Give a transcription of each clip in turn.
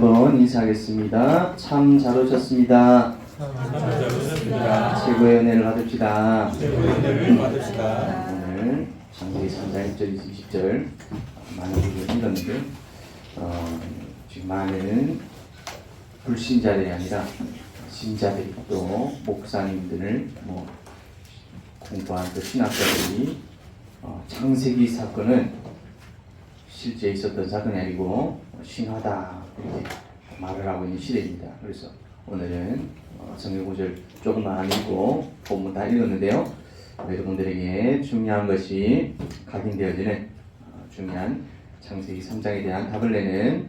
한번 인사하겠습니다. 참 잘 오셨습니다. 최고의 은혜를 받읍시다. 오늘 창세기 3장 1절 20절 많은 부분을 읽었는데 지금 많은 불신자들이 아니라 신자들이 또 목사님들을 공부한 그 신학자들이 창세기 사건은 실제 있었던 사건이 아니고 신화다 이렇게 말을 하고 있는 시대입니다. 그래서 오늘은 성경 구절 조금만 안 읽고 본문 다 읽었는데요. 여러분들에게 중요한 것이 각인되어지는 중요한 창세기 3장에 대한 답을 내는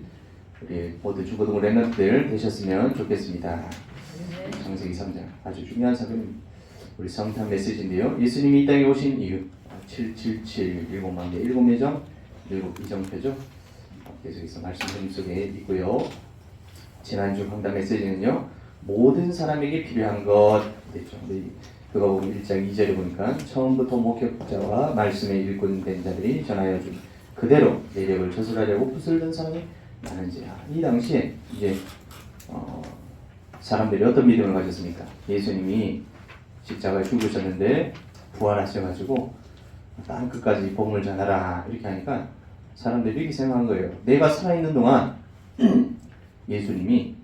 우리 모두 주고등부 랩런트들 되셨으면 좋겠습니다. 창세기 3장 아주 중요한 사건입니다. 우리 성탄 메시지인데요. 예수님이 이 땅에 오신 이유 777 7만 개 7예정 7이정표죠. 계속해서 말씀 속에 있고요. 지난주 강단 메시지는요. 모든 사람에게 필요한 것 됐죠. 그거 보면 1장 2절에 보니까 처음부터 목격자와 말씀에 일꾼된 자들이 전하여 준 그대로 내력을 저술하려고 붓을 든 사람이 많은지라. 이 당시에 이제 사람들이 어떤 믿음을 가졌습니까? 예수님이 십자가에 죽으셨는데 부활하셔가지고 땅 끝까지 복음을 전하라 이렇게 하니까 사람들이 이렇게 생각한 거예요. 내가 살아있는 동안 예수님이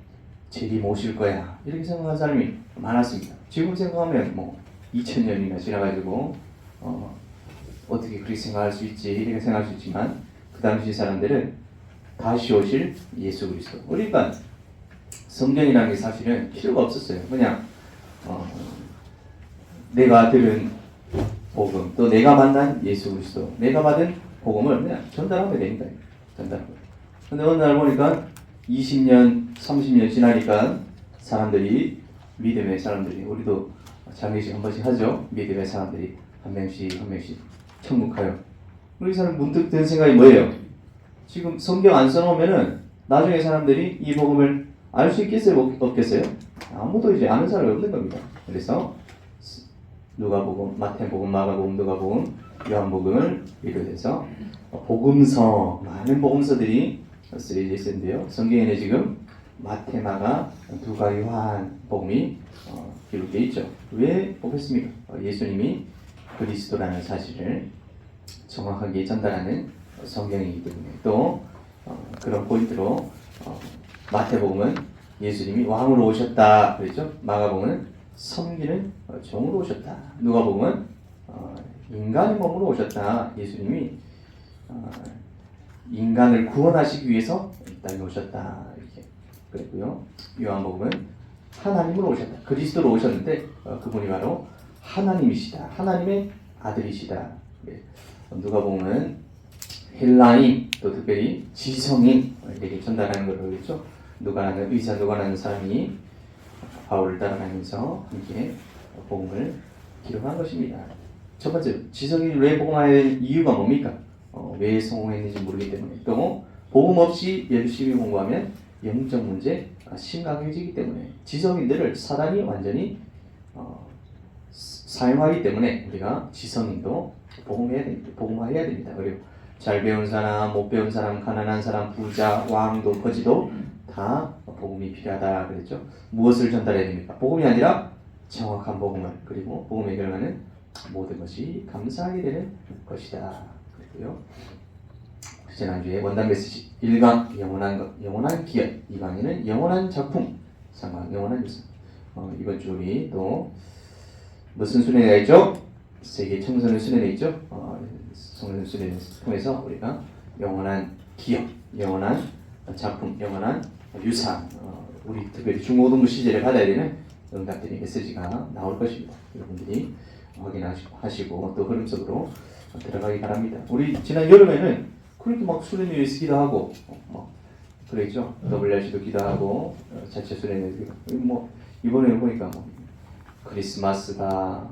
재림 오실 거야 이렇게 생각한 사람이 많았습니다. 지금 생각하면 2000년이나 지나가지고 어떻게 그렇게 생각할 수 있지 이렇게 생각할 수 있지만 그 당시 사람들은 다시 오실 예수 그리스도. 그러니까 성경이라는 게 사실은 필요가 없었어요. 그냥 내가 들은 복음 또 내가 만난 예수 그리스도 내가 받은 복음을 그냥 전달하면 됩니다. 전달하면. 근데 어느 날 보니까 20년 30년 지나니까 사람들이 믿음의 사람들이 우리도 장례식 한 번씩 하죠. 믿음의 사람들이 한 명씩 천국 가요. 우리 사람 문득 든 생각이 뭐예요? 지금 성경 안 써놓으면은 나중에 사람들이 이 복음을 알 수 있겠어요? 없겠어요? 아무도 이제 아는 사람이 없는 겁니다. 그래서 누가복음, 마태복음, 마가복음, 누가복음, 요한복음을 비롯해서 복음서 많은 복음서들이 쓰여져 있는데요. 성경에는 지금 마태, 마가, 누가, 요한 복음이 기록되어 있죠. 왜 보겠습니까? 예수님이 그리스도라는 사실을 정확하게 전달하는 성경이기 때문에 또 그런 포인트로 마태복음은 예수님이 왕으로 오셨다 그랬죠. 마가복음은 섬기는 종으로 오셨다. 누가복음은 인간의 몸으로 오셨다. 예수님이 인간을 구원하시기 위해서 이 땅에 오셨다 이렇게 그랬고요. 요한복음은 하나님으로 오셨다. 그리스도로 오셨는데 그분이 바로 하나님이시다. 하나님의 아들이시다. 누가복음은 헬라인 또 특별히 지성인에게 전달하는 걸 그랬죠. 누가라는 의사 누가라는 사람이 바울을 따라가면서 함께 복음을 기록한 것입니다. 첫 번째, 지성인이 왜 복음할 이유가 뭡니까? 왜 성공했는지 모르기 때문에 또 복음 없이 열심히 공부하면 영적 문제 심각해지기 때문에 지성인들을 사단이 완전히 사용하기 때문에 우리가 지성인도 복음화해야 됩니다. 그리고 잘 배운 사람, 못 배운 사람, 가난한 사람, 부자, 왕도, 거지도 다 복음이 필요하다 그랬죠. 무엇을 전달해야 됩니까? 복음이 아니라 정확한 복음을 그리고 복음의 결과는 모든 것이 감사하게 되는 것이다 그랬고요. 지난주에 원단 메시지 1강 영원한 것, 영원한 기업 2강에는 영원한 작품 3강 영원한 유산. 이번 주 우리 또 무슨 수련회가 있죠? 세계 청소년 수련회 있죠? 청소년 수련회 통해서 우리가 영원한 기업, 영원한 작품, 영원한 유산, 우리 특별히 중고등부 시절에 받아야 되는 응답들이 메시지가 나올 것입니다. 여러분들이 확인하시고 또 흐름 속으로 들어가기 바랍니다. 우리 지난 여름에는 그렇게 막 수련회 위해서 기도하고 그랬죠. WRC도 기도하고 자체 수련회도 이번에 보니까 크리스마스다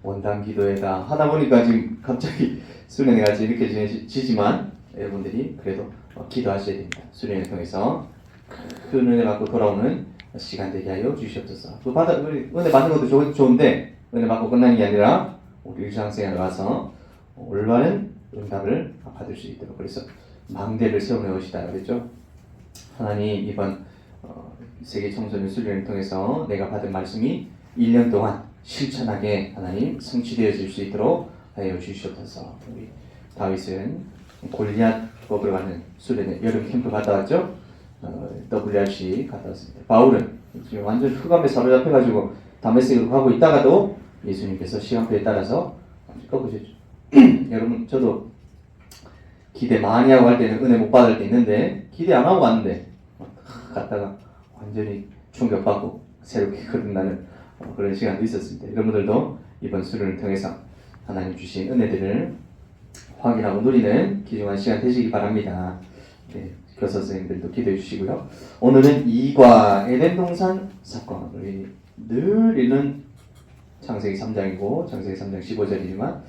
원단 기도회다 하다 보니까 지금 갑자기 수련회 같이 이렇게 지지만 여러분들이 그래도 기도하셔야 됩니다. 수련회 통해서 큰 은혜 받고 돌아오는 시간 되게 하여 주시옵소서. 또 은혜 받는 것도 좋은데 은혜 받고 끝나는 게 아니라 우리 일상생활에 와서 올바른 응답을 받을 수 있도록 그래서 망대를 세우는 것이다 그랬죠. 하나님 이번 세계 청소년 수련을 통해서 내가 받은 말씀이 1년 동안 실천하게 하나님 성취되어질 수 있도록 하여 주시옵소서. 우리 다윗은 골리앗법을 받는 수련회 여름 캠프 갔다 왔죠? WRC 갔다 왔습니다. 바울은 지금 완전 흑암에 사로잡혀가지고 다메섹으로 가고 있다가도 예수님께서 시간표에 따라서 꺾으셨죠. 여러분 저도 기대 많이 하고 할 때는 은혜 못 받을 때 있는데 기대 안 하고 갔는데 갔다가 완전히 충격받고 새롭게 거듭나는 그런 시간도 있었습니다. 여러분들도 이번 수련을 통해서 하나님 주신 은혜들을 확인하고 누리는 귀중한 시간 되시기 바랍니다. 네, 교사 선생님들도 기도해 주시고요. 오늘은 2과 에덴 동산 사건, 우리 늘 읽는 창세기 3장이고 창세기 3장 15절이지만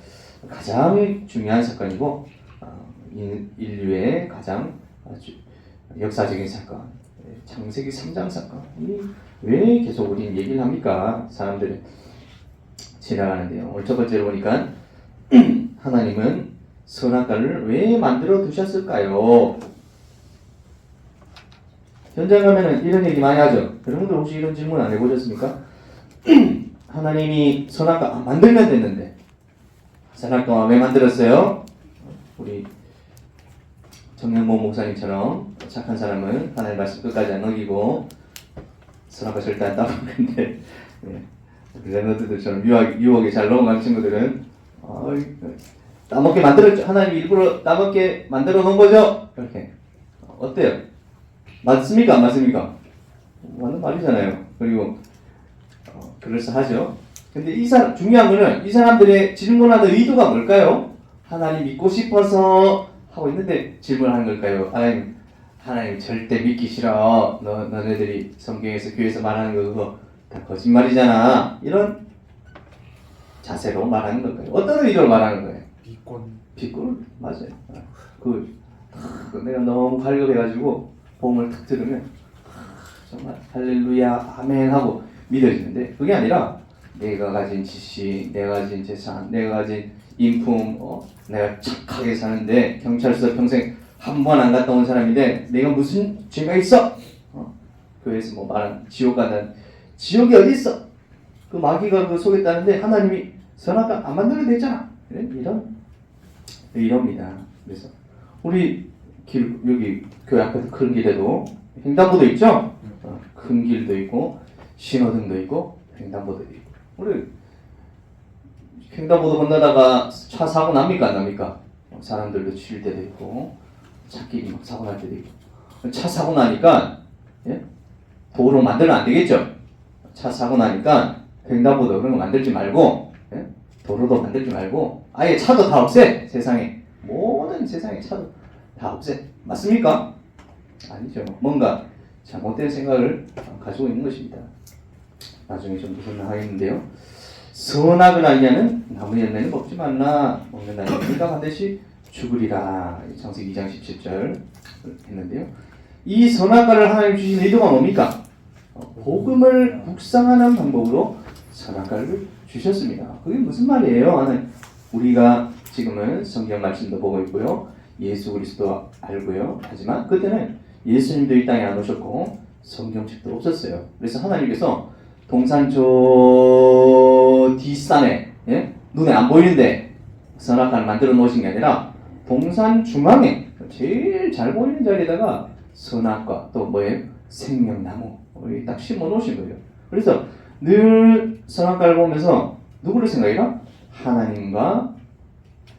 가장 중요한 사건이고 인류의 가장 역사적인 사건, 창세기 3장 사건이 왜 계속 우리는 얘기를 합니까? 사람들은 지나가는데요. 오늘 첫 번째로 보니까 하나님은 선악과를 왜 만들어 두셨을까요? 현장 가면은 이런 얘기 많이 하죠. 여러분들 혹시 이런 질문 안 해보셨습니까? 하나님이 선악과 만들면 됐는데 선악과 왜 만들었어요? 우리 정영모 목사님처럼 착한 사람은 하나님 말씀 끝까지 안 넘기고 선악과 절대 안 따먹는데 레너드들처럼 유혹에 잘 넘어가는 친구들은 따먹게 만들었죠. 하나님 일부러 따먹게 만들어 놓은 거죠. 이렇게 어때요? 맞습니까? 안 맞습니까? 맞는 말이잖아요. 그리고 그럴싸하죠. 근데 중요한 거는 이 사람들의 질문하는 의도가 뭘까요? 하나님 믿고 싶어서 하고 있는데 질문하는 걸까요? 하나님 절대 믿기 싫어. 너네들이 성경에서 교회에서 말하는 거 그거 다 거짓말이잖아. 이런 자세로 말하는 걸까요? 어떤 의도로 말하는 거예요? 비권 맞아요. 내가 너무 갈급해가지고 복음을 탁 들으면 정말 할렐루야 아멘 하고 믿어지는데 그게 아니라 내가 가진 지식, 내가 가진 재산, 내가 가진 인품, 내가 착하게 사는데 경찰서 평생 한 번 안 갔다 온 사람인데 내가 무슨 죄가 있어? 교회에서 뭐 말하는 지옥 가는 지옥이 어디 있어? 그 마귀가 그 속였다는데 하나님이 선악과 안 만들어도 되잖아. 이런 이럽니다. 그래서 우리 여기 교회 앞에서 큰 길에도 횡단보도 있죠? 큰 길도 있고 신호등도 있고 횡단보도도 있고 우리 횡단보도 건너다가 차 사고 납니까? 안 납니까? 사람들도 칠 때도 있고 차끼리 막 사고 날 때도 있고 차 사고 나니까 도로 만들면 안 되겠죠? 차 사고 나니까 횡단보도 그런 거 만들지 말고 도로도 만들지 말고 아예 차도 다 없애. 세상에 모든 세상에 차도 다 없애. 맞습니까? 아니죠. 뭔가 잘못된 생각을 가지고 있는 것입니다. 나중에 좀 무슨 하겠는데요. 선악을 알냐는 나무 열매는 먹지 말라. 먹는다는 네가 반드시 죽으리라. 창세기 2장 17절 했는데요. 이 선악과를 하나님 주신 의도가 뭡니까? 복음을 묵상하는 방법으로 선악과를 주셨습니다. 그게 무슨 말이에요? 우리가 지금은 성경 말씀도 보고 있고요. 예수 그리스도 알고요. 하지만 그때는 예수님도 이 땅에 안 오셨고 성경책도 없었어요. 그래서 하나님께서 동산 저 뒷산에 눈에 안 보이는데 선악과를 만들어 놓으신 게 아니라 동산 중앙에 제일 잘 보이는 자리에다가 선악과 또 뭐예요? 생명나무 딱 심어 놓으신 거예요. 그래서 늘 선악과를 보면서 누구를 생각해라? 하나님과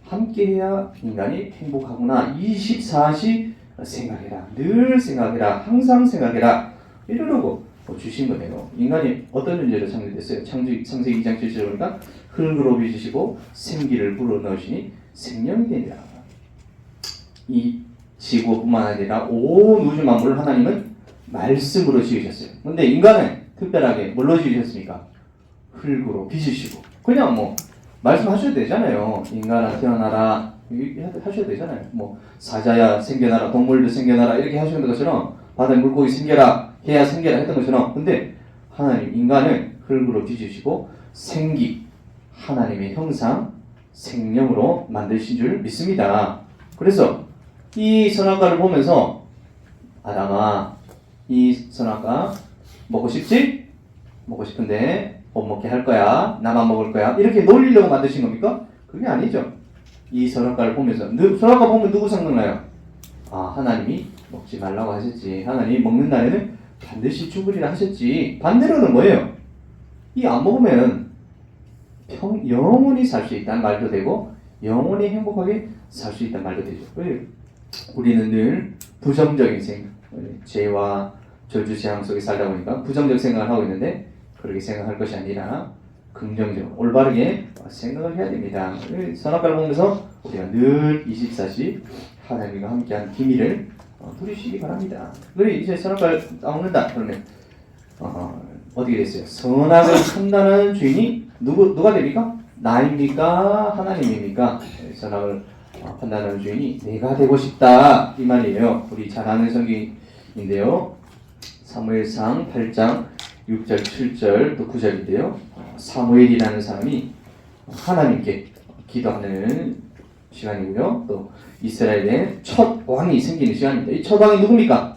함께해야 인간이 행복하구나. 24시 생각해라. 늘 생각해라. 항상 생각해라. 이러라고 주신 거예요. 인간이 어떤 존재로 창조됐어요? 창세기 2장 7절에 보니까 흙으로 빚으시고 생기를 불어넣으시니 생명이 되니라. 이 지구뿐만 아니라 온 우주 만물을 하나님은 말씀으로 지으셨어요. 근데 인간은 특별하게 뭘로 지으셨습니까? 흙으로 빚으시고 그냥 뭐 말씀하셔도 되잖아요. 인간아 태어나라 하셔도 되잖아요. 뭐 사자야 생겨나라, 동물도 생겨나라 이렇게 하시는 것처럼 바다에 물고기 생겨라, 해야 생겨라 했던 것처럼. 근데 하나님 인간을 흙으로 빚으시고 생기, 하나님의 형상, 생명으로 만드신 줄 믿습니다. 그래서 이 선악과를 보면서 아담아, 이 선악과 먹고 싶지? 먹고 싶은데 못 먹게 할 거야. 나만 먹을 거야. 이렇게 놀리려고 만드신 겁니까? 그게 아니죠. 이 선악과를 보면서 선악과 보면 누구 생각나요? 아, 하나님이 먹지 말라고 하셨지. 하나님이 먹는 날에는 반드시 죽으리라 하셨지. 반대로는 뭐예요? 이 안 먹으면 영원히 살 수 있다는 말도 되고 영원히 행복하게 살 수 있다는 말도 되죠. 왜? 우리는 늘 부정적인 생각, 죄와 저주 재앙 속에 살다 보니까 부정적 생각을 하고 있는데 그렇게 생각할 것이 아니라 긍정적, 올바르게 생각을 해야 됩니다. 선악과를 보면서 우리가 늘 24시 하나님과 함께한 비밀을 누리시기 바랍니다. 그래 이제 선악과를 따먹는다 그러면 어떻게 됐어요? 선악을 판단하는 주인이 누가 됩니까? 나입니까? 하나님입니까? 선악을 판단하는 주인이 내가 되고 싶다 이 말이에요. 우리 잘 아는 성경인데요. 사무엘상 8장 6절 7절 또 9절인데요. 사무엘이라는 사람이 하나님께 기도하는 시간이고요. 또 이스라엘의 첫 왕이 생기는 시간입니다. 이 첫 왕이 누굽니까?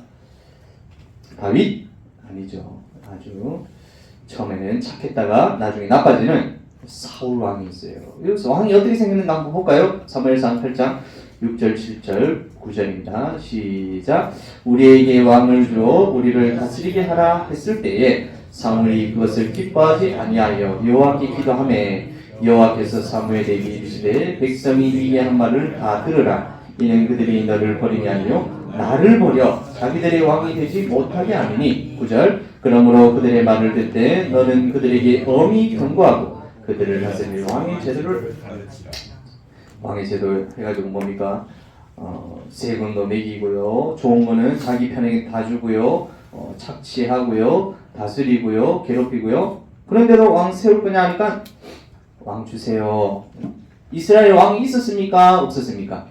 다윗? 아니죠. 아주 처음에는 착했다가 나중에 나빠지는 사울 왕이 있어요. 여기서 왕이 어떻게 생겼는가 한번 볼까요? 사무엘상 8장 6절 7절 9절입니다. 시작. 우리에게 왕을 주어 우리를 다스리게 하라 했을 때에 사무엘이 그것을 기뻐하지 아니하여 여호와께 기도하매 여호와께서 사무엘에게 이르시되 백성이 네게 한 말을 다 들으라. 이는 그들이 너를 버림이 아니요 나를 버려 자기들의 왕이 되지 못하게 하느니. 9절. 그러므로 그들의 말을 듣되 너는 그들에게 엄히 경고하고 그들을 다스릴 왕의 제도 해가지고 뭡니까? 세금도 매기고요, 좋은 거는 자기 편에게 다 주고요, 착취하고요, 다스리고요, 괴롭히고요. 그런데도 왕 세울 거냐 하니까 왕 주세요. 이스라엘 왕이 있었습니까? 없었습니까?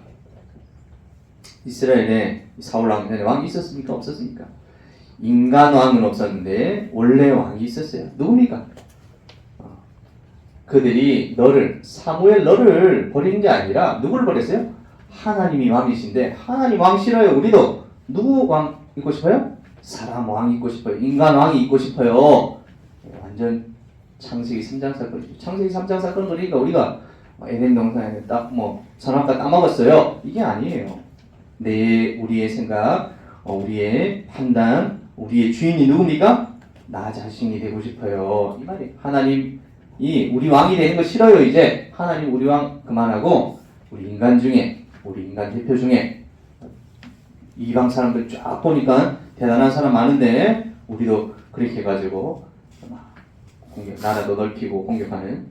이스라엘에 사울 왕 전에 왕이 있었습니까? 없었습니까? 인간 왕은 없었는데 원래 왕이 있었어요. 누굽니까? 그들이 사무엘 너를 버린 게 아니라 누구를 버렸어요? 하나님이 왕이신데 하나님 왕 싫어요. 우리도 누구 왕 있고 싶어요? 사람 왕 있고 싶어요. 인간 왕이 있고 싶어요. 완전 창세기 3장 사건이죠. 창세기 3장 사건 그러니까 우리가 에덴 동산에 선악과 따먹었어요. 이게 아니에요. 우리의 생각, 우리의 판단, 우리의 주인이 누굽니까? 나 자신이 되고 싶어요. 이 말이에요. 하나님이 우리 왕이 되는 거 싫어요. 이제 하나님 우리 왕 그만하고 우리 인간 대표 중에 이방 사람들 쫙 보니까 대단한 사람 많은데 우리도 그렇게 해가지고 나라도 넓히고 공격하는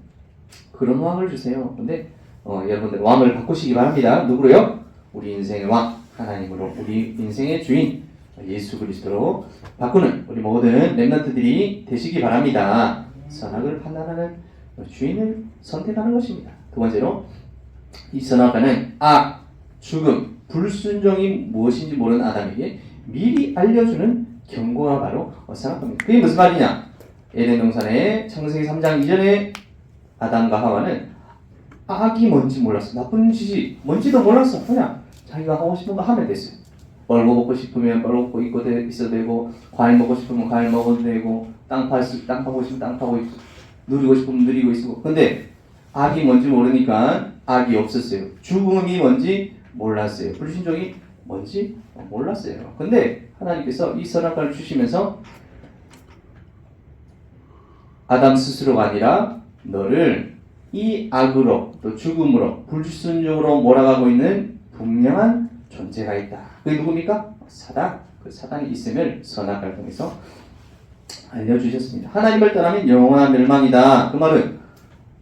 그런 왕을 주세요. 근데 여러분들 왕을 바꾸시기 바랍니다. 누구로요? 우리 인생의 왕 하나님으로, 우리 인생의 주인 예수 그리스도로 바꾸는 우리 모든 렘넌트들이 되시기 바랍니다. 선악을 판단하는 주인을 선택하는 것입니다. 두 번째로 이 선악과는 악, 죽음, 불순종이 무엇인지 모르는 아담에게 미리 알려주는 경고가 바로 선악과입니다. 그게 무슨 말이냐? 에덴 동산의 창세기 3장 이전에 아담과 하와는 악이 뭔지 몰랐어. 나쁜 짓이 뭔지도 몰랐어. 그냥 자기가 하고 싶은 거 하면 됐어요. 뻘 먹고 싶으면 뻘 먹고 있어도 되고, 과일 먹고 싶으면 과일 먹어도 되고, 땅 파고 싶으면 땅 파고 있고, 누리고 싶으면 누리고 있고. 근데 악이 뭔지 모르니까 악이 없었어요. 죽음이 뭔지 몰랐어요. 불신종이 뭔지 몰랐어요. 근데 하나님께서 이 선악과를 주시면서 아담 스스로가 아니라 너를 이 악으로 또 죽음으로 불순종으로 몰아가고 있는 분명한 존재가 있다. 그게 누굽니까? 사단. 그 사단이 있음을 선악과를 통해서 알려주셨습니다. 하나님을 떠나면 영원한 멸망이다. 그 말은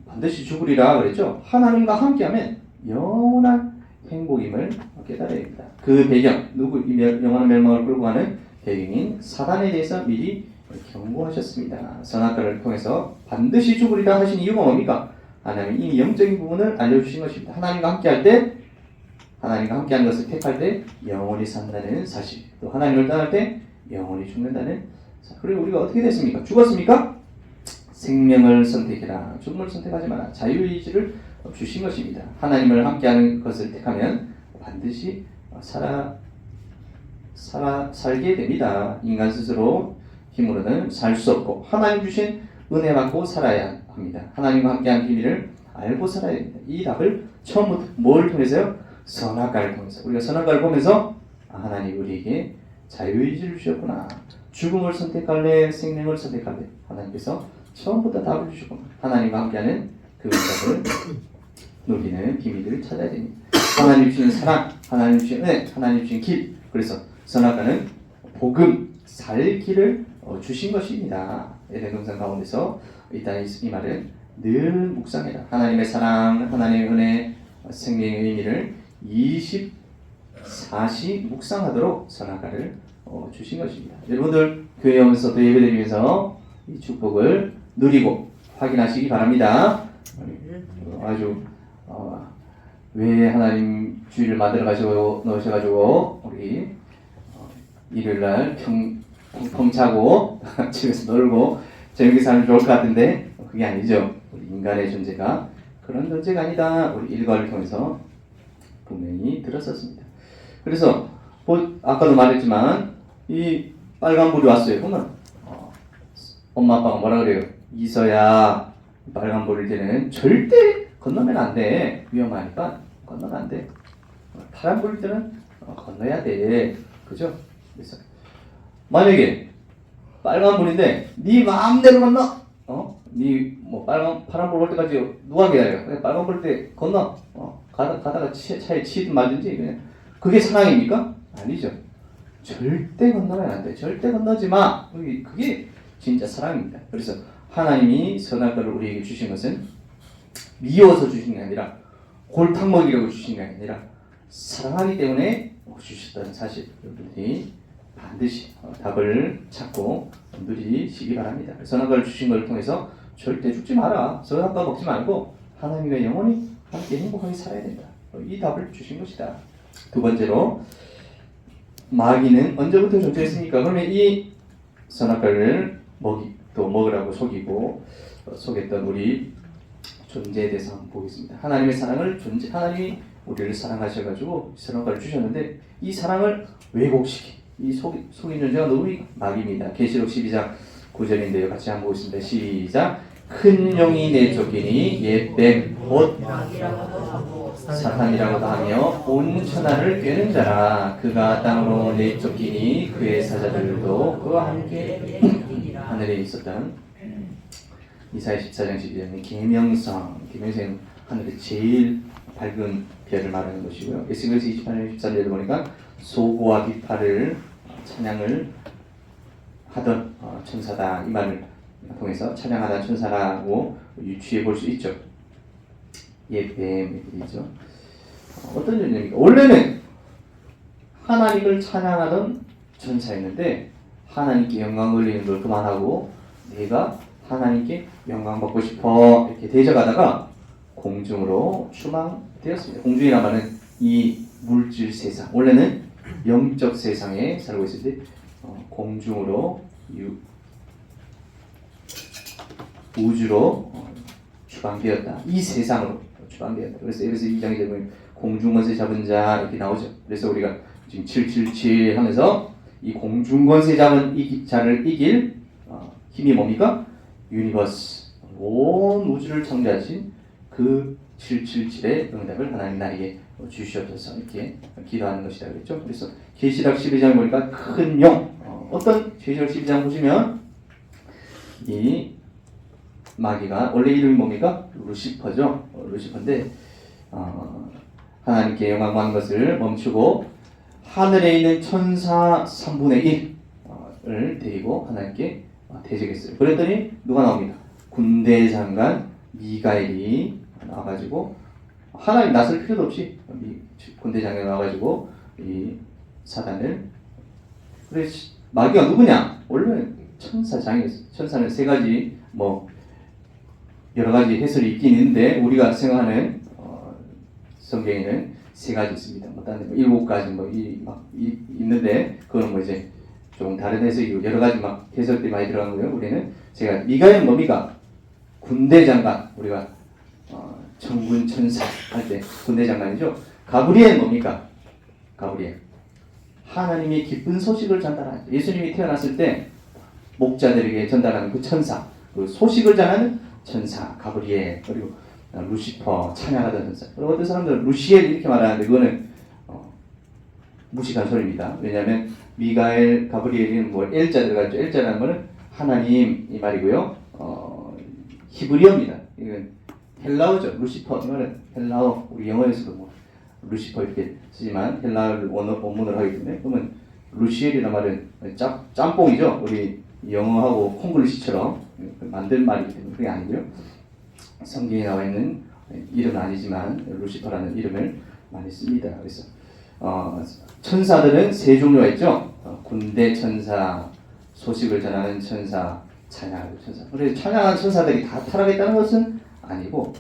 반드시 죽으리라 그랬죠. 하나님과 함께하면 영원한 행복임을 깨달아야 됩니다. 그 배경, 영원한 멸망을 끌고 가는 배경인 사단에 대해서 미리 경고하셨습니다. 선악과를 통해서 반드시 죽으리라 하신 이유가 뭡니까? 하나님이 이미 영적인 부분을 알려주신 것입니다. 하나님과 함께할 때, 하나님과 함께하는 것을 택할 때 영원히 산다는 사실, 또 하나님을 떠날 때 영원히 죽는다는 사실. 그리고 우리가 어떻게 됐습니까? 죽었습니까? 생명을 선택해라. 죽음을 선택하지 마라. 자유의지를 주신 것입니다. 하나님을 함께하는 것을 택하면 반드시 살게 됩니다. 인간 스스로 힘으로는 살 수 없고 하나님 주신 은혜 받고 살아야 합니다. 하나님과 함께한 비밀을 알고 살아야 됩니다. 이 답을 처음부터 뭘 통해서요? 선악과를 통해서. 우리가 선악과를 보면서 하나님 우리에게 자유의지를 주셨구나. 죽음을 선택할래? 생명을 선택할래? 하나님께서 처음부터 답을 주셨구나. 하나님과 함께하는 그 응답을 누리는 비밀을 찾아야 됩니다. 하나님 주신 사랑, 하나님 주신 은혜, 하나님 주신 길. 그래서 선악과는 복음, 살 길을 주신 것입니다. 에덴 동산 가운데서 일단 이 말은 늘 묵상해라. 하나님의 사랑, 하나님의 은혜, 생명의 의미를 24시 묵상하도록 선악과를 주신 것입니다. 여러분들 교회 오면서 또 예배드리면서 이 축복을 누리고 확인하시기 바랍니다. 아주 왜 하나님 주일을 만들어 가지고 넣으셔가지고 우리 일요일날 펑펑 차고 집에서 놀고 재밌게 살면 좋을 것 같은데 그게 아니죠. 우리 인간의 존재가 그런 존재가 아니다. 우리 일과를 통해서 분명히 들었었습니다. 그래서 아까도 말했지만 이 빨간불이 왔어요. 그러면 엄마 아빠가 뭐라 그래요? 이서야 빨간불일 때는 절대 건너면 안 돼. 위험하니까 건너면 안 돼. 파란불일 때는 건너야 돼. 그죠? 그래서 만약에 빨간불인데 네 마음대로 건너. 네 뭐 파란불 올 때까지 누가 기다려? 그냥 빨간불 때 건너. 가다가 차에 치든 말든지 그냥 그게 사랑입니까? 아니죠. 절대 건너면 안 돼. 절대 건너지 마. 그게 진짜 사랑입니다. 그래서 하나님이 선악과를 우리에게 주신 것은 미워서 주신 게 아니라 골탕 먹이라고 주신 게 아니라 사랑하기 때문에 주셨다는 사실 여러분들이 반드시 답을 찾고 누리시기 바랍니다. 선악과를 주신 것을 통해서 절대 죽지 마라. 선악과 먹지 말고 하나님과 영원히 함께 행복하게 살아야 된다. 이 답을 주신 것이다. 두 번째로 마귀는 언제부터 존재했습니까? 그러면 이 선악과를 먹으라고 속였던 우리 존재에 대해서 한번 보겠습니다. 하나님의 사랑을 하나님이 우리를 사랑하셔가지고 선악과를 주셨는데 이 사랑을 왜곡시키 이 속인 존재가 너무 마귀입니다. 계시록 12장 9절인데요. 같이 한번 보겠습니다. 시작. 큰 용이 내쫓기니 옛뱀 곧 사탄이라고도 하며 온 천하를 꿰는 자라. 그가 땅으로 내쫓기니 그의 사자들도 그와 함께 하늘에 있었던 이사야 14장 12절은 계명성 하늘의 제일 밝은 별을 말하는 것이고요. 에스겔서 28장 13절에 보니까 소고와 비파를 찬양을 하던 천사다 이 말을 통해서 찬양하던 천사라고 유추해 볼 수 있죠. 뱀이죠. 어떤 존재입니까? 원래는 하나님을 찬양하던 천사였는데 하나님께 영광 돌리는 걸 그만하고 내가 하나님께 영광 받고 싶어 이렇게 대적하다가 공중으로 추방되었습니다. 공중이란 말은 이 물질 세상, 원래는 영적 세상에 살고 있을 때 공중으로 우주로 추방되었다. 이 세상으로 추방되었다. 그래서 에베소 2장에 보면 공중권세 잡은 자 이렇게 나오죠. 그래서 우리가 지금 777 하면서 이 공중권세 잡은 자를 이길 힘이 뭡니까? 유니버스, 온 우주를 창조하신 그 777의 응답을 하나님 나에게 주시옵소서 이렇게 기도하는 것이다 그랬죠. 그래서 계시록 12장 보니까 큰 용, 어떤 계시록 12장 보시면 이 마귀가 원래 이름이 뭡니까? 루시퍼죠. 루시퍼인데 하나님께 영광 받는 것을 멈추고 하늘에 있는 천사 3분의 1을 데리고 하나님께 대적했어요. 그랬더니 누가 나옵니다. 군대 장관 미가엘이 나와가지고 하나님 나설 필요도 없이 군대 장관이 나와가지고 이 사단을 그래 마귀가 누구냐? 원래 천사장이었어요. 천사는 세 가지 여러 가지 해설이 있긴 있는데 우리가 생각하는 성경에는 세 가지 있습니다. 다른 데 7가지 있는데 그거는 이제 조금 다른 해석이고 여러 가지 해석들이 많이 들어간 거예요. 우리는 제가 미가엘은 뭡니까? 군대 장관 우리가 천군 천사 할 때 군대 장관이죠. 가브리엘은 뭡니까? 가브리엘 하나님의 기쁜 소식을 전달하는, 예수님이 태어났을 때 목자들에게 전달하는 그 천사, 그 소식을 전하는 천사 가브리엘, 그리고 루시퍼, 찬양하던 천사. 그리고 어떤 사람들은 루시엘 이렇게 말하는데 그거는 무식한 소리입니다. 왜냐하면 미가엘, 가브리엘은 뭐 엘자 들어갔죠. 엘자라는 거는 하나님 이 말이고요. 히브리어입니다. 이건 헬라어죠. 루시퍼 이 말은 헬라어. 우리 영어에서도 뭐 루시퍼 이렇게 쓰지만 헬라어를 원문으로 하기 때문에 그러면 루시엘이라는 말은 짬뽕이죠. 우리 영어하고 콩글리시처럼 만든 말이기 때문에 그게 아니고요. 성경에 나와 있는 이름은 아니지만 루시퍼라는 이름을 많이 씁니다. 그래서 천사들은 세 종류가 있죠. 군대 천사, 소식을 전하는 천사, 찬양하는 천사. 그래서 찬양하는 천사들이 다 타락했다는 것은 아니고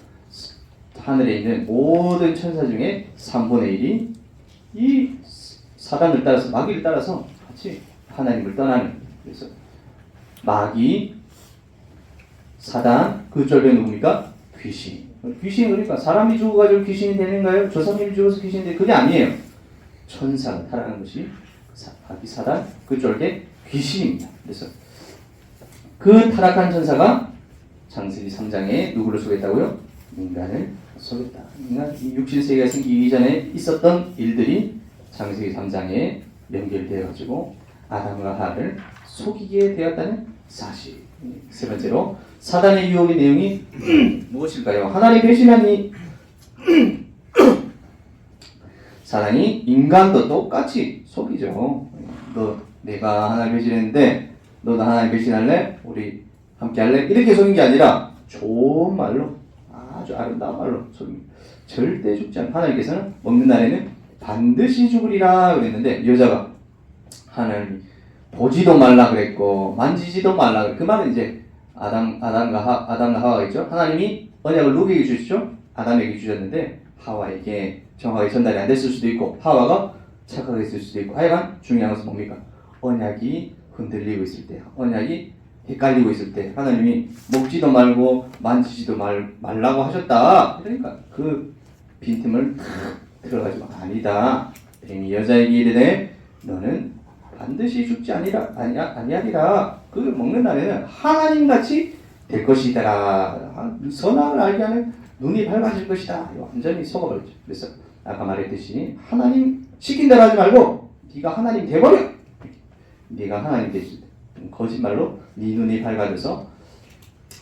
하늘에 있는 모든 천사 중에 3분의 1이 이 사단을 따라서 마귀를 따라서 같이 하나님을 떠나는. 그래서 마귀, 사단, 그 절벽 누굽니까? 귀신. 귀신 그러니까 사람이 죽어가지고 귀신이 되는가요? 조상님이 죽어서 귀신이 되는 그게 아니에요. 천사가 타락하는 것이 마귀, 사단, 그 절벽 귀신입니다. 그래서 그 타락한 천사가 창세기 3장에 누구를 속였다고요? 인간을 속였다. 인간 육신세계가 생기기 이전에 있었던 일들이 창세기 3장에 연결되어 가지고 아담과 하와를 속이게 되었다는 사실. 세 번째로 사단의 유혹의 내용이 무엇일까요? 하나님 배신하니 사단이 인간도 똑같이 속이죠. 내가 하나님 배신했는데 너도 하나님 배신할래? 우리 함께 할래? 이렇게 속인 게 아니라 좋은 말로, 아주 아름다운 말로 속입니다. 절대 죽지 않고 하나님께서는 먹는 날에는 반드시 죽으리라 그랬는데 여자가 하나님이 보지도 말라 그랬고 만지지도 말라 그랬고 그 말은 이제 아담과 하와겠죠. 하나님이 언약을 누구에게 주시죠? 아담에게 주셨는데 하와에게 정확하게 전달이 안 됐을 수도 있고 하와가 착각했을 수도 있고 하여간 중요한 것은 뭡니까? 언약이 흔들리고 있을 때, 언약이 헷갈리고 있을 때 하나님이 먹지도 말고 만지지도 말라고 하셨다. 그러니까 그 빈틈을 들어가지고 아니다. 뱀이 여자에게 이르되 너는 반드시 죽지 아니하리라. 그 먹는 날에는 하나님같이 될 것이다. 선악을 알게 하는 눈이 밝아질 것이다. 완전히 속아버렸죠. 그래서 아까 말했듯이 하나님 시킨 대로 하지 말고 네가 하나님 돼버려. 네가 하나님 되지. 거짓말로 네 눈이 밝아져서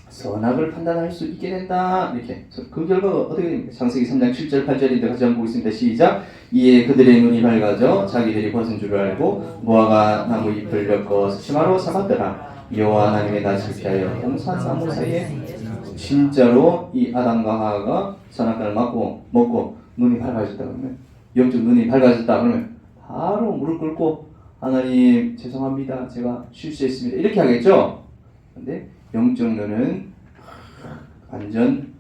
선악을 판단할 수 있게 된다. 이렇게. 그 결과가 어떻게 됩니까? 창세기 3장 7절 8절인데 같이 한번 보겠습니다. 시작. 이에 그들의 눈이 밝아져 자기들이 벗은 줄 알고 무화과 나무 잎을 엮어 치마로 삼았더라. 여호와 하나님의 낯을 피하여 동산 나무 사이에. 진짜로 이 아담과 하와가 선악과를 먹고 눈이 밝아졌다 그러면, 영적 눈이 밝아졌다 그러면 바로 무릎 꿇고 하나님 죄송합니다. 제가 실수했습니다. 이렇게 하겠죠. 근데 영적 눈은 완전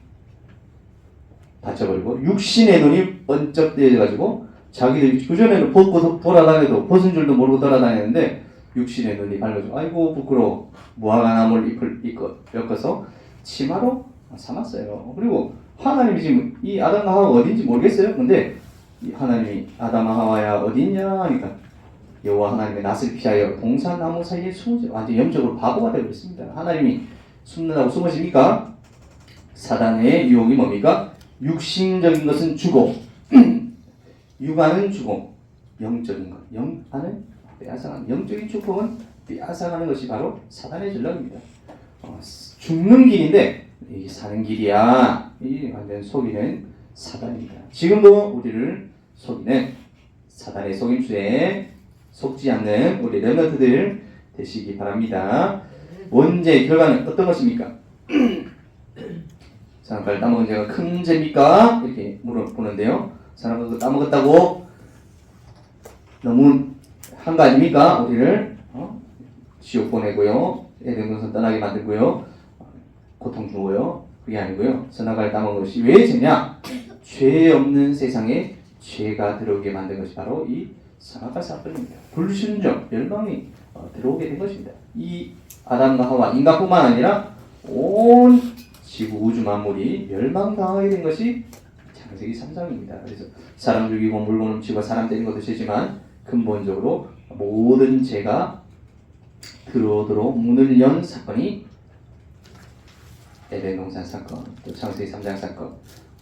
닫혀버리고 육신의 눈이 번쩍 뜨여가지고 자기들이 그전에는 벗고 돌아다녀도 벗은 줄도 모르고 돌아다녔는데 육신의 눈이 밝아지고 아이고 부끄러워. 무화과 나무를 잎을 엮어서 치마로 삼았어요. 그리고 하나님이 지금 이 아담과 하와가 어딘지 모르겠어요. 근데 이 하나님이 아담과 하와야 어디 있냐 하니까 여호와 하나님의 낯을 피하여 동산나무 사이에 숨으세요. 완전 영적으로 바보가 되어버렸습니다. 하나님이 숨는다고 숨으십니까? 사단의 유혹이 뭡니까? 육신적인 것은 주고 육안은 주고 영적인 것, 영안은 빼앗아가는, 영적인 축복은 빼앗아가는 것이 바로 사단의 전략입니다. 죽는 길인데 이게 사는 길이야. 이 완전 속이는 사단입니다. 지금도 우리를 속이는 사단의 속임수에 속지 않는 우리 렘넌트들 되시기 바랍니다. 원죄의 결과는 어떤 것입니까? 사람들 따먹은 죄가 큰 죄입니까? 이렇게 물어보는데요. 사람들 따먹었다고 너무 한 거 아닙니까? 우리를 지옥 보내고요, 에덴동산 떠나게 만들고요, 고통 주고요. 그게 아니고요. 선악과를 따먹은 것이 왜 죄냐? 죄 없는 세상에 죄가 들어오게 만든 것이 바로 이 선악과 사건입니다. 불순종, 멸망이 들어오게 된 것입니다. 이 아담과 하와, 인간뿐만 아니라 온 지구 우주 만물이 멸망당하게 된 것이 창세기 3장입니다. 그래서 사람 죽이고 물건 훔치고 사람 때린 것도 죄지만 근본적으로 모든 죄가 들어오도록 문을 연 사건이 에덴 동산 사건, 또 창세기 3장 사건,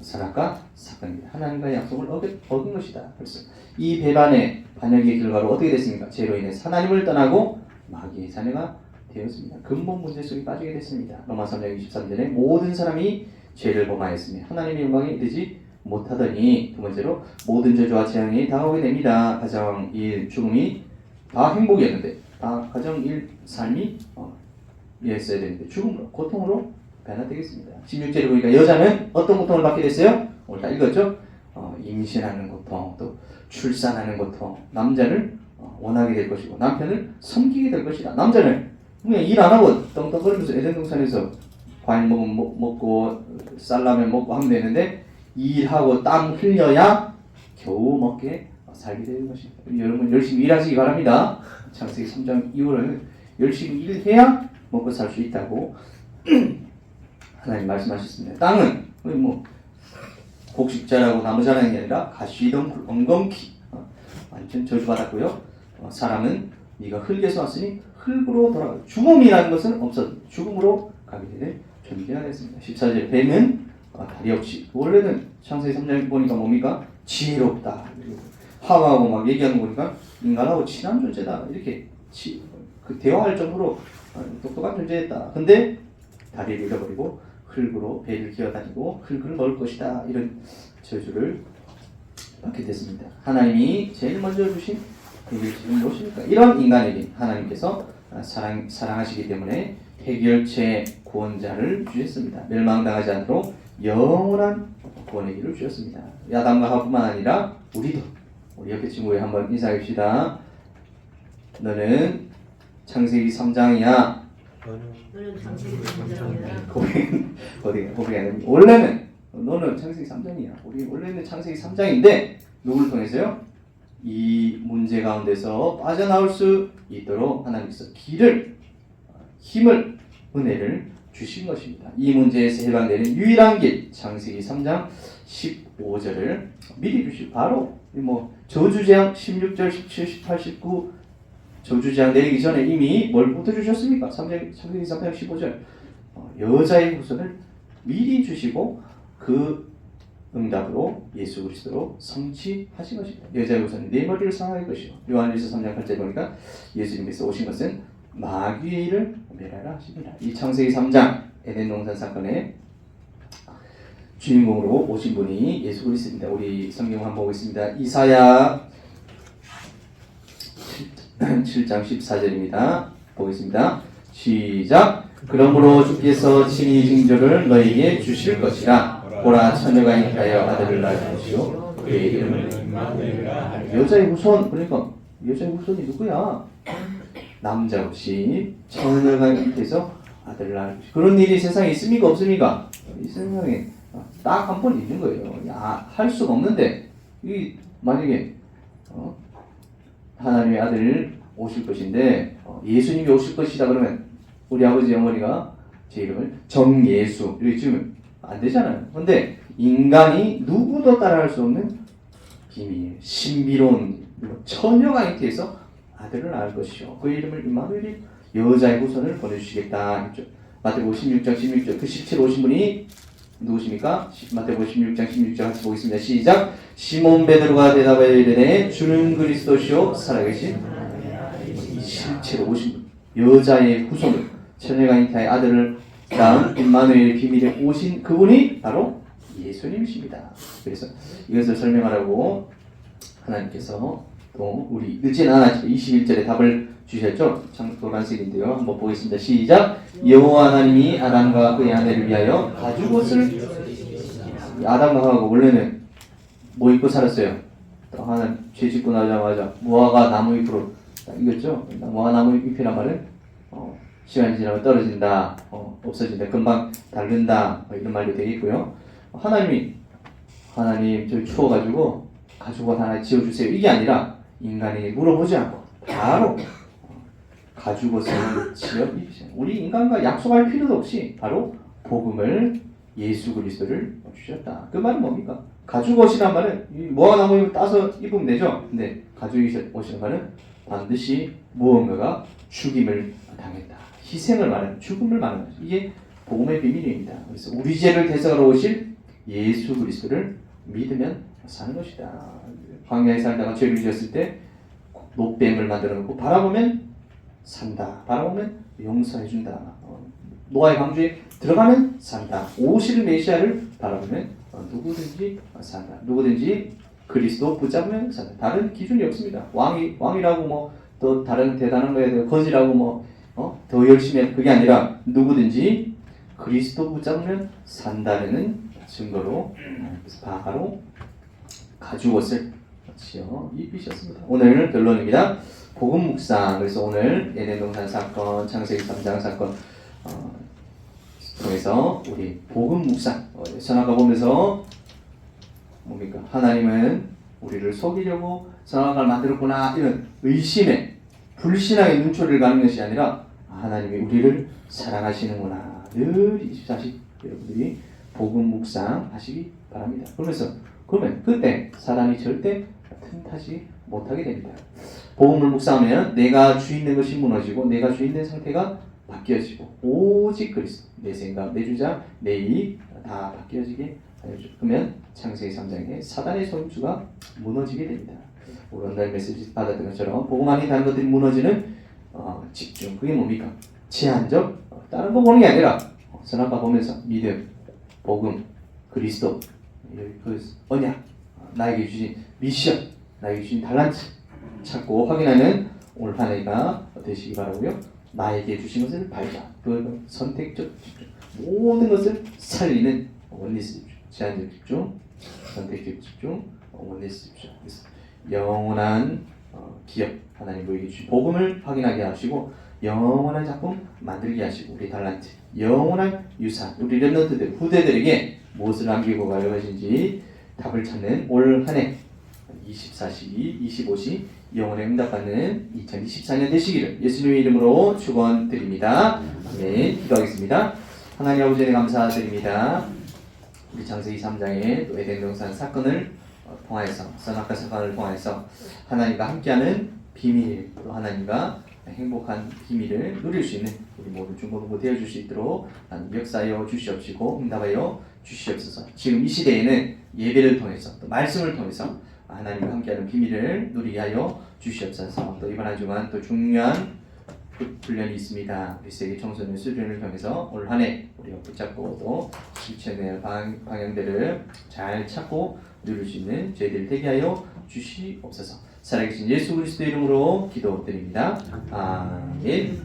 선악과 사건입니다. 하나님과의 약속을 어긴 것이다. 그래서 이 배반의 반역의 결과로 어떻게 됐습니까? 죄로 인해 하나님을 떠나고 마귀의 자녀가 되었습니다. 근본 문제 속에 빠지게 됐습니다. 로마 3장 23절에 모든 사람이 죄를 범하였으며 하나님의 영광에 이르지 못하더니, 두 번째로 모든 저주와 재앙이 다가오게 됩니다. 가정, 일, 죽음이 다 행복이었는데 가정, 일, 삶이 이랬어야 되는데 죽음으로, 고통으로 변화되겠습니다. 16절에 보니까 여자는 어떤 고통을 받게 됐어요? 오늘 다 읽었죠? 임신하는 고통, 또 출산하는 고통. 남자를 원하게 될 것이고 남편을 섬기게 될 것이다. 남자는 그냥 일 안 하고 떵떵거리면서 에덴 동산에서 과일 먹고 쌀라면 먹고 하면 되는데, 일하고 땀 흘려야 겨우 먹게 살게 되는 것입니다. 여러분 열심히 일하시기 바랍니다. 창세기 3장 이후로는 열심히 일해야 먹고 살 수 있다고 하나님 말씀하셨습니다. 땅은 뭐 곡식자라고 나무 자라는 게 아니라 가시덤불 엉겅퀴 완전 저주받았고요. 사람은 네가 흙에서 왔으니 흙으로 돌아가. 죽음이라는 것은 없어 죽음으로 가게 될 존재가 됐습니다. 14절 뱀은 다리 없이, 원래는 창세기 3장 보니까 뭡니까? 지혜롭다. 하와하고 막 얘기하는 거 보니까 인간하고 친한 존재다. 이렇게 대화할 정도로 똑똑한 존재였다. 근데 다리를 잃어버리고 흙으로 배를 기어다니고 흙을 먹을 것이다. 이런 저주를 받게 됐습니다. 하나님이 제일 먼저 주신 그게 지금 무엇입니까? 이런 인간에게 하나님께서 사랑하시기 때문에 해결책 구원자를 주셨습니다. 멸망당하지 않도록 영원한 구원의 길을 주셨습니다. 아담과 하와뿐만 아니라 우리 옆에 친구에 한번 인사합시다. 너는 창세기 3장이야. 너는 창세기 3장이야. 고백 안 됩니다. 원래는 너는 창세기 3장이야. 우리 원래는 창세기 3장인데 누구를 통해서요? 이 문제 가운데서 빠져나올 수 있도록 하나님께서 힘을, 은혜를 주신 것입니다. 이 문제에서 해방되는 유일한 길, 창세기 3장 15절을 미리 주시고, 바로 저주재앙 16절, 17, 18, 19 저주재앙 내리기 전에 이미 뭘 붙여주셨습니까? 창세기 3장 15절 여자의 후손을 미리 주시고 그 응답으로 예수 그리스도로 성취하신 것입니다. 여자의 후손은 네 머리를 상할 것이요. 요한일서 3장 8절에 보니까 예수님께서 오신 것은 마귀의 일을 멸하라 하십니다. 이 창세기 3장 에덴 동산 사건의 주인공으로 오신 분이 예수 그리스도입니다. 우리 성경 한번 보겠습니다. 이사야 7장 14절입니다. 보겠습니다. 시작. 그러므로 주께서 친히 징조를 너희에게 주실 것이라. 보라, 처녀가 잉태하여 아들을 낳을 것이요 그의 이름을 임마누엘이라 하리라. 여자의 후손, 그러니까 여자의 후손이 누구야? 남자 없이 처녀가 잉태해서 아들을 낳을 것이요. 그런 일이 세상에 있습니까 없습니까? 이 세상에 딱 한 번 있는 거예요. 할 수가 없는데, 이 만약에 하나님의 아들 오실 것인데 예수님이 오실 것이다 그러면 우리 아버지 어머니가 제 이름을 정예수 이렇게 지으면 안 되잖아요. 근데 인간이 누구도 따라할 수 없는 비밀, 신비로운 처녀가 잉태해서 아들을 낳을 것이요 그 이름을 임마누엘이 여자의 후손을 보내주시겠다 했죠. 마태복음 16장 16절 그 17 오신 분이 누구십니까? 마태복음 16장 16절 같이 보겠습니다. 시작. 시몬 베드로가 대답하여 이르되 주는 그리스도시요 살아계신 실체로 오신 분, 여자의 후손을 처녀가 잉태하여 아들을 낳은 임마누엘의 비밀에 오신 그분이 바로 예수님이십니다. 그래서 이것을 설명하라고 하나님께서 또 우리 늦지는 않았지만 21절에 답을 주셨죠. 노란색인데요. 한번 보겠습니다. 시작. 여호와 하나님이 아담과 그의 아내를 위하여 가죽옷을, 아담과 하와가 원래는 뭐 입고 살았어요? 또 하나 죄 짓고 나자마자 무화과 나무 잎으로 이겼죠. 무화과 나무 잎이란 말은 시간이 지나면 떨어진다, 없어진다, 금방 닳는다, 이런 말도 되겠고요. 하나님 저희 추워가지고 가죽옷 하나 지어주세요, 이게 아니라 인간이 물어보지 않고 바로 가죽옷을 지어 입으세요. 우리 인간과 약속할 필요도 없이 바로 복음을, 예수 그리스도를 주셨다. 그 말은 뭡니까? 가죽옷이란 말은 무화과나무 따서 입으면 되죠. 근데 가지고 오시는 바는 반드시 무언가가 죽임을 당했다. 희생을 말하는, 죽음을 말하는 거죠. 이게 복음의 비밀입니다. 그래서 우리 죄를 대속하러 오실 예수 그리스도를 믿으면 사는 것이다. 광야에 살다가 죄를 지었을 때 노뱀을 만들어 놓고 바라보면 산다. 바라보면 용서해준다. 노아의 방주에 들어가면 산다. 오실 메시아를 바라보면 누구든지 산다. 누구든지 그리스도 붙잡으면 산다. 다른 기준이 없습니다. 왕이라고 뭐 또 다른 대단한 거에 대해 거지라고 뭐 더 열심히 해. 그게 아니라 누구든지 그리스도 붙잡으면 산다는 증거로 바로 가죽옷을 입히셨습니다. 오늘 결론입니다. 복음 묵상. 그래서 오늘 에덴 동산 사건, 창세기 3장 사건 통해서 우리 복음 묵상 선악과 보면서 뭡니까? 하나님은 우리를 속이려고 선악과를 만들었구나 이런 의심에 불신앙의 눈초리를 가는 것이 아니라 하나님이 우리를 사랑하시는구나 늘 24시 여러분들이 복음 묵상 하시기 바랍니다. 그러면 그때 사단이 절대 틈타지 못하게 됩니다. 복음을 묵상하면 내가 주인된 것이 무너지고 내가 주인된 상태가 바뀌어지고 오직 그리스도 내 생각, 내 주장, 내 이익 다 바뀌어지게 하여줘. 그러면 창세기 3장에 사단의 소임수가 무너지게 됩니다. 오늘 메시지 받았던 것처럼 복음 안에 다른 것들이 무너지는 집중. 그게 뭡니까? 제한적 다른 거 보는 게 아니라 선악과 보면서 믿음, 복음, 그리스도, 그 언약, 나에게 주신 미션, 나에게 주신 달란트 찾고 확인하는 오늘 한 해가 되시기 바라고요. 나에게 주신 것을 발견, 그 선택적 집중, 모든 것을 살리는 원리스 집중, 제한적 집중, 선택적 집중, 원리스 집중. 그래서 영원한 기업, 하나님 우리에게 주신 복음을 확인하게 하시고 영원한 작품 만들게 하시고 우리 달란트, 영원한 유산, 우리 렘넌트들, 후대들에게 무엇을 남기고 갈 것인지 답을 찾는 올 한 해 24시, 25시 영원의 응답받는 2024년 되시기를 예수님의 이름으로 축원드립니다. 아멘. 기도하겠습니다. 하나님 아버지 감사드립니다. 우리 창세기 3장의 또 에덴 동산 사건을 통하여서 선악과 사건을 통하여서 하나님과 함께하는 비밀, 또 하나님과 행복한 비밀을 누릴 수 있는 우리 모든 중고등부 되어줄 수 있도록 역사하여 주시옵시고 응답하여 주시옵소서. 지금 이 시대에는 예배를 통해서 또 말씀을 통해서 하나님과 함께하는 비밀을 누리게 하여 주시옵소서. 또 이번 한 주간 또 중요한 훈련이 있습니다. 우리 세계 청소년 수련을 통해서 올 한 해 우리가 붙잡고 또 실천의 방향들을 잘 찾고 누릴 수 있는 저희들 되게 하여 주시옵소서. 살아계신 예수 그리스도 이름으로 기도드립니다. 아멘.